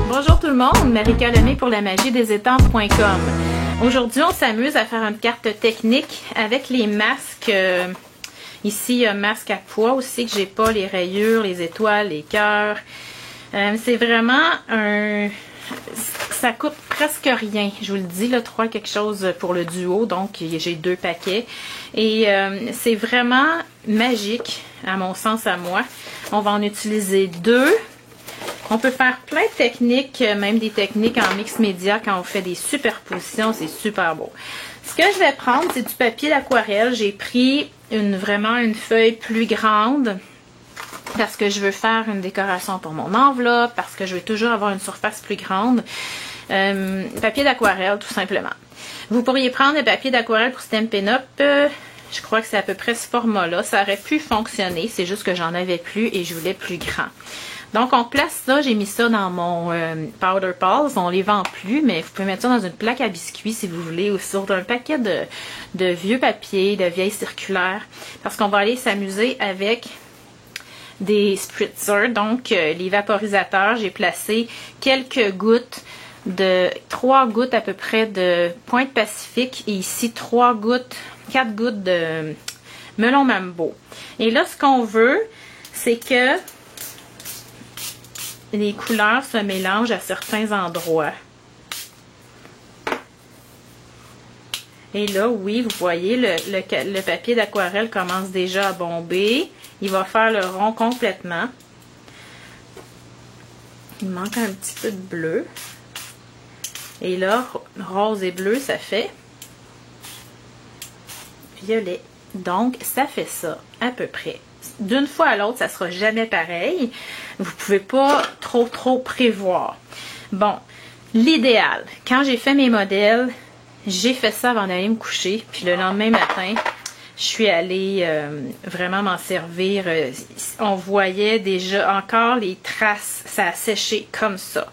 Bonjour tout le monde, Marika Lemay pour la magie des étampes.com. Aujourd'hui, on s'amuse à faire une carte technique avec les masques. Ici, il y a un masque à pois aussi que j'ai pas, les rayures, les étoiles, les cœurs. C'est vraiment un... Ça coûte presque rien, je vous le dis, là, 3 quelque chose pour le duo, donc j'ai 2 paquets. Et c'est vraiment magique, à mon sens, à moi. On va en utiliser 2. On peut faire plein de techniques, même des techniques en mix média quand on fait des superpositions, c'est super beau. Ce que je vais prendre, c'est du papier d'aquarelle. J'ai pris vraiment une feuille plus grande parce que je veux faire une décoration pour mon enveloppe, parce que je veux toujours avoir une surface plus grande. Papier d'aquarelle, tout simplement. Vous pourriez prendre le papier d'aquarelle pour Stampin' Up. Je crois que c'est à peu près ce format-là. Ça aurait pu fonctionner, c'est juste que j'en avais plus et je voulais plus grand. Donc, on place ça, j'ai mis ça dans mon Powder Pals. On les vend plus, mais vous pouvez mettre ça dans une plaque à biscuits si vous voulez, ou sur un paquet de vieux papiers, de vieilles circulaires. Parce qu'on va aller s'amuser avec des spritzers, donc les vaporisateurs. J'ai placé quelques gouttes 3 gouttes à peu près de Pointe Pacifique et ici 4 gouttes de melon mambo. Et là, ce qu'on veut, c'est que les couleurs se mélangent à certains endroits. Et là, oui, vous voyez, le papier d'aquarelle commence déjà à bomber. Il va faire le rond complètement. Il manque un petit peu de bleu. Et là, rose et bleu, ça fait violet. Donc, ça fait ça, à peu près. D'une fois à l'autre, ça ne sera jamais pareil. Vous ne pouvez pas trop prévoir. Bon, l'idéal, quand j'ai fait mes modèles, j'ai fait ça avant d'aller me coucher. Puis le lendemain matin, je suis allée vraiment m'en servir. On voyait déjà encore les traces. Ça a séché comme ça.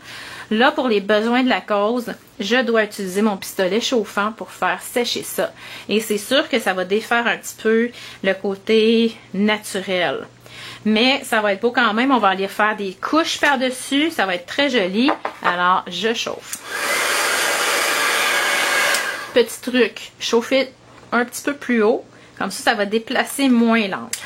Là, pour les besoins de la cause, je dois utiliser mon pistolet chauffant pour faire sécher ça. Et c'est sûr que ça va défaire un petit peu le côté naturel. Mais ça va être beau quand même. On va aller faire des couches par-dessus. Ça va être très joli. Alors, je chauffe. Petit truc, chauffer un petit peu plus haut. Comme ça, ça va déplacer moins l'encre.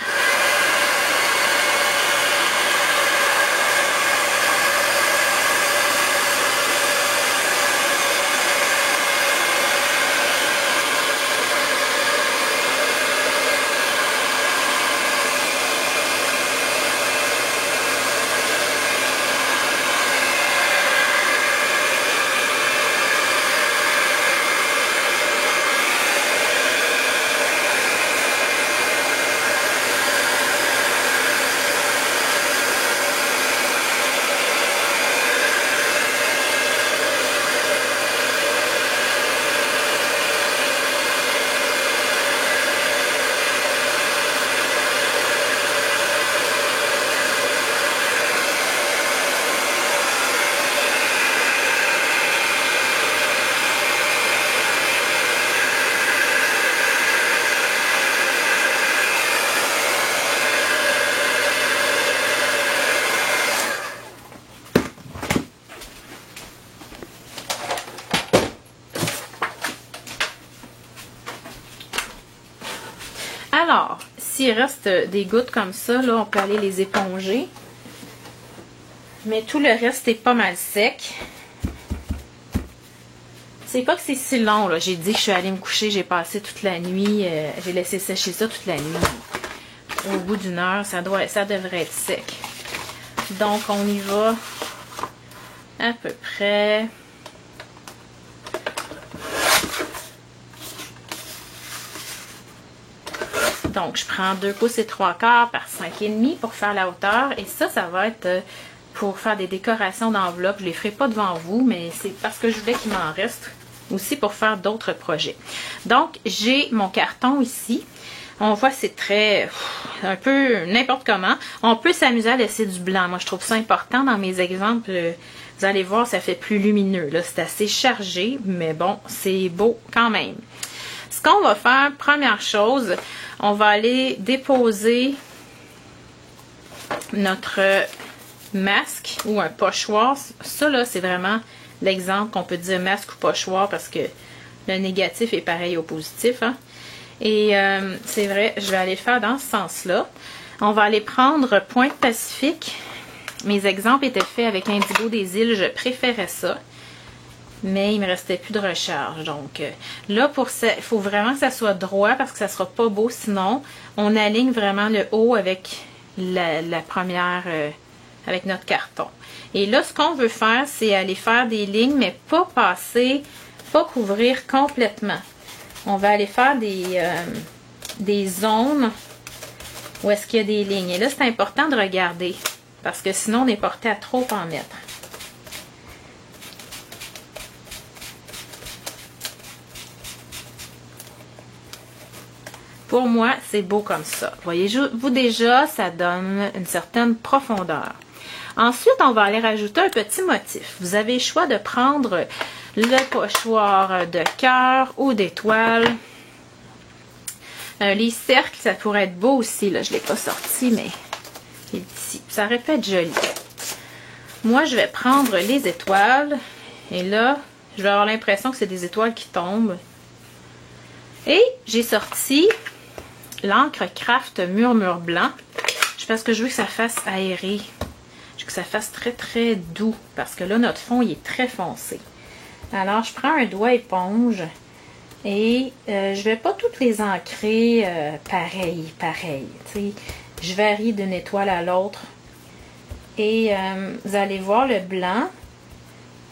Alors, s'il reste des gouttes comme ça, là, on peut aller les éponger. Mais tout le reste est pas mal sec. C'est pas que c'est si long, là. J'ai dit que je suis allée me coucher, j'ai passé toute la nuit. J'ai laissé sécher ça toute la nuit. Au bout d'une heure, ça devrait être sec. Donc, on y va à peu près. Donc, je prends 2 pouces et 3/4 par 5,5 pour faire la hauteur. Et ça va être pour faire des décorations d'enveloppe. Je ne les ferai pas devant vous, mais c'est parce que je voulais qu'il m'en reste aussi pour faire d'autres projets. Donc, j'ai mon carton ici. On voit, c'est très, un peu n'importe comment. On peut s'amuser à laisser du blanc. Moi, je trouve ça important dans mes exemples. Vous allez voir, ça fait plus lumineux. Là, c'est assez chargé, mais bon, c'est beau quand même. Ce qu'on va faire, première chose, on va aller déposer notre masque ou un pochoir. Ça, là, c'est vraiment l'exemple qu'on peut dire masque ou pochoir parce que le négatif est pareil au positif. Hein? Et c'est vrai, je vais aller le faire dans ce sens-là. On va aller prendre Pointe Pacifique. Mes exemples étaient faits avec Indigo des îles. Je préférais ça. Mais il me restait plus de recharge. Donc là, pour ça, il faut vraiment que ça soit droit parce que ça sera pas beau. Sinon, on aligne vraiment le haut avec la première, avec notre carton. Et là, ce qu'on veut faire, c'est aller faire des lignes, mais pas passer, pas couvrir complètement. On va aller faire des zones où est-ce qu'il y a des lignes. Et là, c'est important de regarder parce que sinon, on est porté à trop en mettre. Pour moi, c'est beau comme ça. Voyez-vous déjà, ça donne une certaine profondeur. Ensuite, on va aller rajouter un petit motif. Vous avez le choix de prendre le pochoir de cœur ou d'étoiles. Les cercles, ça pourrait être beau aussi. Là, je ne l'ai pas sorti, mais il est ici. Ça aurait pu être joli. Moi, je vais prendre les étoiles. Et là, je vais avoir l'impression que c'est des étoiles qui tombent. Et j'ai sorti l'encre Craft Murmure Blanc. Parce que je veux que ça fasse aéré. Je veux que ça fasse très très doux. Parce que là, notre fond, il est très foncé. Alors, je prends un doigt éponge. Et je vais pas toutes les ancrer pareil. T'sais. Je varie d'une étoile à l'autre. Et vous allez voir le blanc.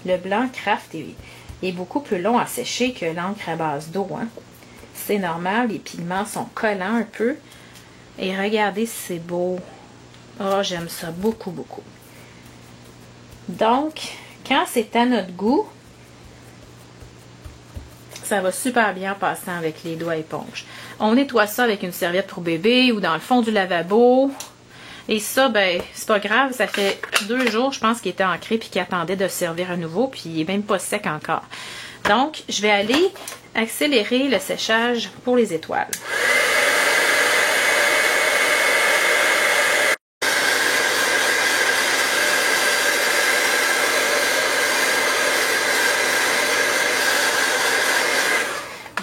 Le blanc Craft est beaucoup plus long à sécher que l'encre à base d'eau. Hein. C'est normal, les pigments sont collants un peu. Et regardez si c'est beau. Oh, j'aime ça beaucoup, beaucoup. Donc, quand c'est à notre goût, ça va super bien passer avec les doigts éponges. On nettoie ça avec une serviette pour bébé ou dans le fond du lavabo. Et ça, ben, c'est pas grave, ça fait 2 jours, je pense, qu'il était ancré puis qu'il attendait de servir à nouveau, puis il est même pas sec encore. Donc, je vais aller accélérer le séchage pour les étoiles.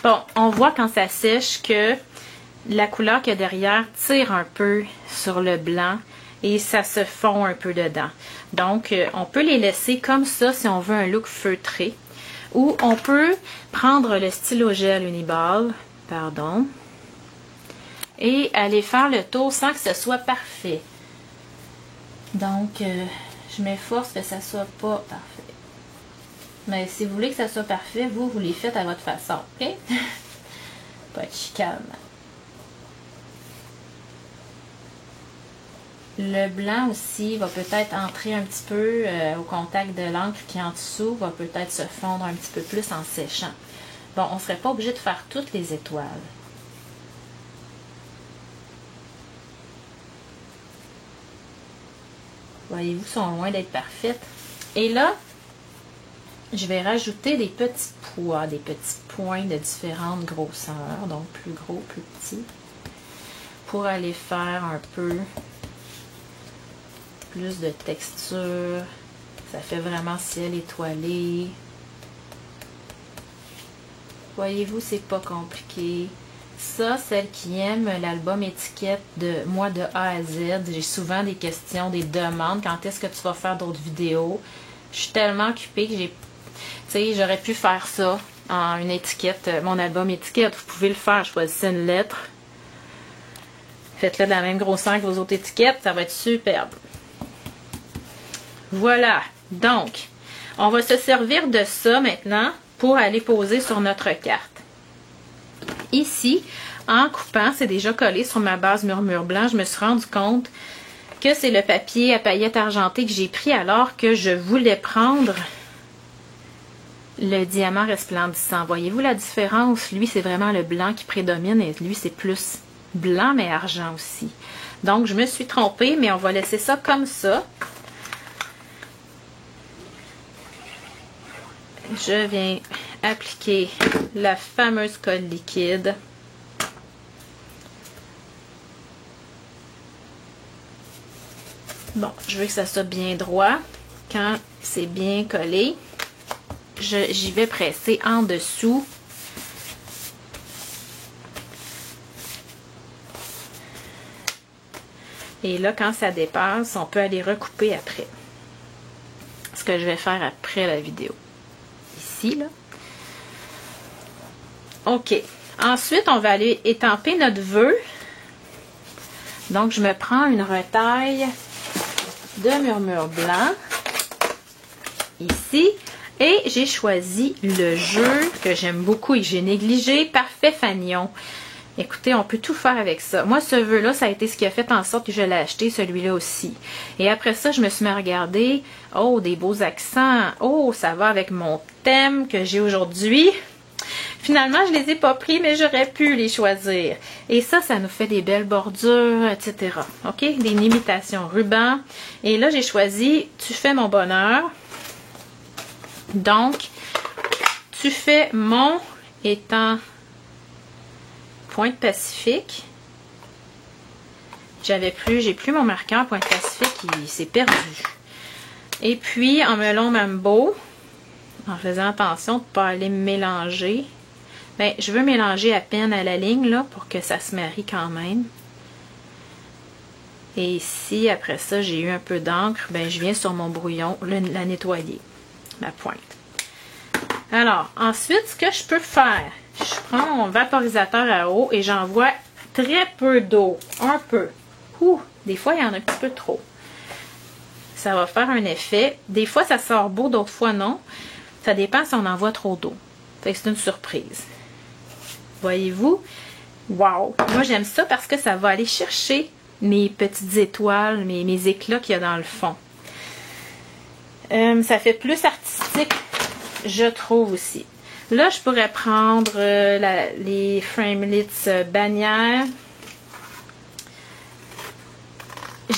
Bon, on voit quand ça sèche que la couleur qu'il y a derrière tire un peu sur le blanc et ça se fond un peu dedans. Donc, on peut les laisser comme ça si on veut un look feutré. Ou on peut prendre le stylo gel Uniball, pardon, et aller faire le tour sans que ce soit parfait. Donc, je m'efforce que ça soit pas parfait. Mais si vous voulez que ça soit parfait, vous les faites à votre façon, ok? Pas de chicane. Le blanc aussi va peut-être entrer un petit peu au contact de l'encre qui est en dessous, va peut-être se fondre un petit peu plus en séchant. Bon, on ne serait pas obligé de faire toutes les étoiles. Voyez-vous, sont loin d'être parfaites. Et là, je vais rajouter des petits pois, des petits points de différentes grosseurs, donc plus gros, plus petits, pour aller faire un peu plus de texture. Ça fait vraiment ciel étoilé. Voyez-vous, c'est pas compliqué. Ça, celle qui aime l'album étiquette de moi de A à Z, j'ai souvent des questions, des demandes. Quand est-ce que tu vas faire d'autres vidéos? Je suis tellement occupée que j'ai... Tu sais, j'aurais pu faire ça en une étiquette, mon album étiquette. Vous pouvez le faire, choisissez une lettre. Faites-le de la même grosseur que vos autres étiquettes, ça va être superbe. Voilà, donc, on va se servir de ça maintenant pour aller poser sur notre carte. Ici, en coupant, c'est déjà collé sur ma base Murmure Blanc, je me suis rendu compte que c'est le papier à paillettes argentées que j'ai pris alors que je voulais prendre le diamant resplendissant. Voyez-vous la différence? Lui, c'est vraiment le blanc qui prédomine et lui, c'est plus blanc mais argent aussi. Donc, je me suis trompée, mais on va laisser ça comme ça. je viens appliquer la fameuse colle liquide. Bon, je veux que ça soit bien droit. Quand c'est bien collé, j'y vais presser en dessous. Et là, quand ça dépasse, on peut aller recouper après. Ce que je vais faire après la vidéo. Ici, là. OK. Ensuite, on va aller étamper notre vœu. Donc, je me prends une retaille de murmure blanc. Ici. Et j'ai choisi le jeu que j'aime beaucoup et que j'ai négligé. Parfait Fanion. Écoutez, on peut tout faire avec ça. Moi, ce vœu-là, ça a été ce qui a fait en sorte que je l'ai acheté, celui-là aussi. Et après ça, je me suis mis à regarder. Oh, des beaux accents. Oh, ça va avec mon thème que j'ai aujourd'hui. Finalement, je les ai pas pris, mais j'aurais pu les choisir. Et ça nous fait des belles bordures, etc. OK? Des imitations ruban. Et là, j'ai choisi « Tu fais mon bonheur ». Donc, « Tu fais mon » étant Pointe Pacifique. J'ai plus mon marqueur Pointe Pacifique, il s'est perdu. Et puis, en melon mambo, en faisant attention de ne pas aller mélanger. Ben, je veux mélanger à peine à la ligne, là, pour que ça se marie quand même. Et ici, après ça, j'ai eu un peu d'encre. Ben, je viens sur mon brouillon la nettoyer, ma pointe. Alors, ensuite, ce que je peux faire, je prends mon vaporisateur à eau et j'envoie très peu d'eau. Un peu. Ouh, des fois, il y en a un petit peu trop. Ça va faire un effet. Des fois, ça sort beau, d'autres fois, non. Ça dépend si on envoie trop d'eau. Fait que c'est une surprise. Voyez-vous? Wow! Moi, j'aime ça parce que ça va aller chercher mes petites étoiles, mes éclats qu'il y a dans le fond. Ça fait plus artistique, je trouve aussi. Là, je pourrais prendre les Framelits bannières.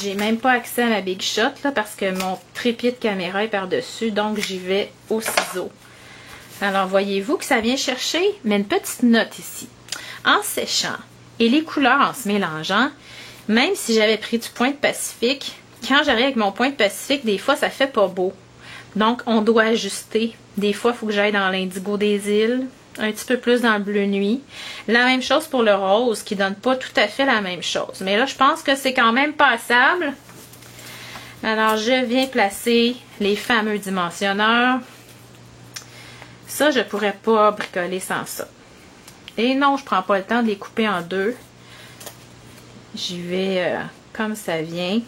J'ai même pas accès à ma Big Shot là, parce que mon trépied de caméra est par-dessus, donc j'y vais au ciseau. Alors, voyez-vous que ça vient chercher, mais une petite note ici. En séchant et les couleurs en se mélangeant, même si j'avais pris du Pointe Pacifique, quand j'arrive avec mon Pointe Pacifique, des fois, ça fait pas beau. Donc, on doit ajuster. Des fois, il faut que j'aille dans l'indigo des îles, un petit peu plus dans le bleu nuit. La même chose pour le rose, qui donne pas tout à fait la même chose. Mais là, je pense que c'est quand même passable. Alors, je viens placer les fameux dimensionneurs. Ça, je pourrais pas bricoler sans ça. Et non, je prends pas le temps de les couper en deux. J'y vais comme ça vient.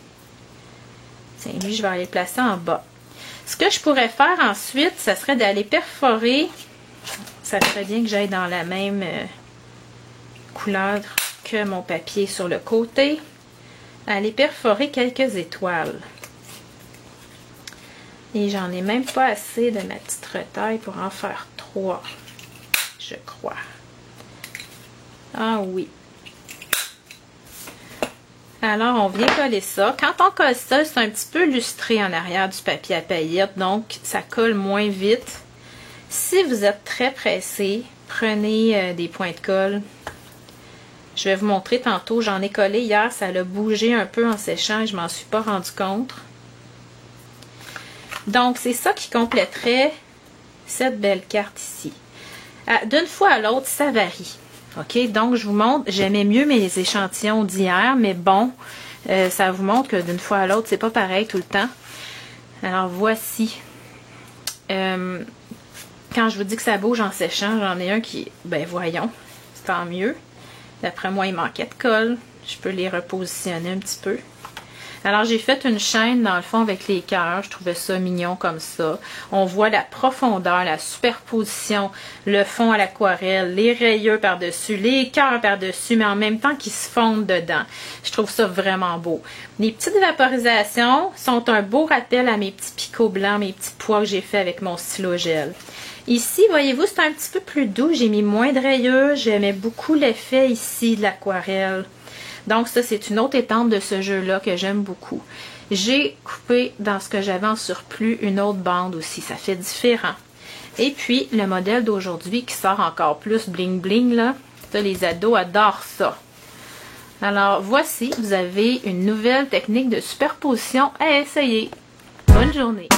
Tiens, lui, je vais aller le placer en bas. Ce que je pourrais faire ensuite, ça serait d'aller perforer. Ça serait bien que j'aille dans la même couleur que mon papier sur le côté. Aller perforer quelques étoiles. Et j'en ai même pas assez de ma petite retaille pour en faire 3, je crois. Ah oui. Alors, on vient coller ça. Quand on colle ça, c'est un petit peu lustré en arrière du papier à paillettes, donc ça colle moins vite. Si vous êtes très pressé, prenez des points de colle. Je vais vous montrer tantôt. J'en ai collé hier, ça a bougé un peu en séchant et je m'en suis pas rendu compte. Donc, c'est ça qui compléterait cette belle carte ici. D'une fois à l'autre, ça varie. OK? Donc, je vous montre, j'aimais mieux mes échantillons d'hier, mais bon, ça vous montre que d'une fois à l'autre, c'est pas pareil tout le temps. Alors, voici. Quand je vous dis que ça bouge en séchant, j'en ai un qui, ben voyons, c'est tant mieux. D'après moi, il manquait de colle. Je peux les repositionner un petit peu. Alors, j'ai fait une chaîne, dans le fond, avec les cœurs. Je trouvais ça mignon comme ça. On voit la profondeur, la superposition, le fond à l'aquarelle, les rayures par-dessus, les cœurs par-dessus, mais en même temps qu'ils se fondent dedans. Je trouve ça vraiment beau. Les petites vaporisations sont un beau rappel à mes petits picots blancs, mes petits pois que j'ai fait avec mon stylo gel. Ici, voyez-vous, c'est un petit peu plus doux. J'ai mis moins de rayures. J'aimais beaucoup l'effet ici de l'aquarelle. Donc ça, c'est une autre étampe de ce jeu-là que j'aime beaucoup. J'ai coupé dans ce que j'avais en surplus une autre bande aussi. Ça fait différent. Et puis, le modèle d'aujourd'hui qui sort encore plus bling bling, là. Ça, les ados adorent ça. Alors, voici, vous avez une nouvelle technique de superposition à essayer. Bonne journée!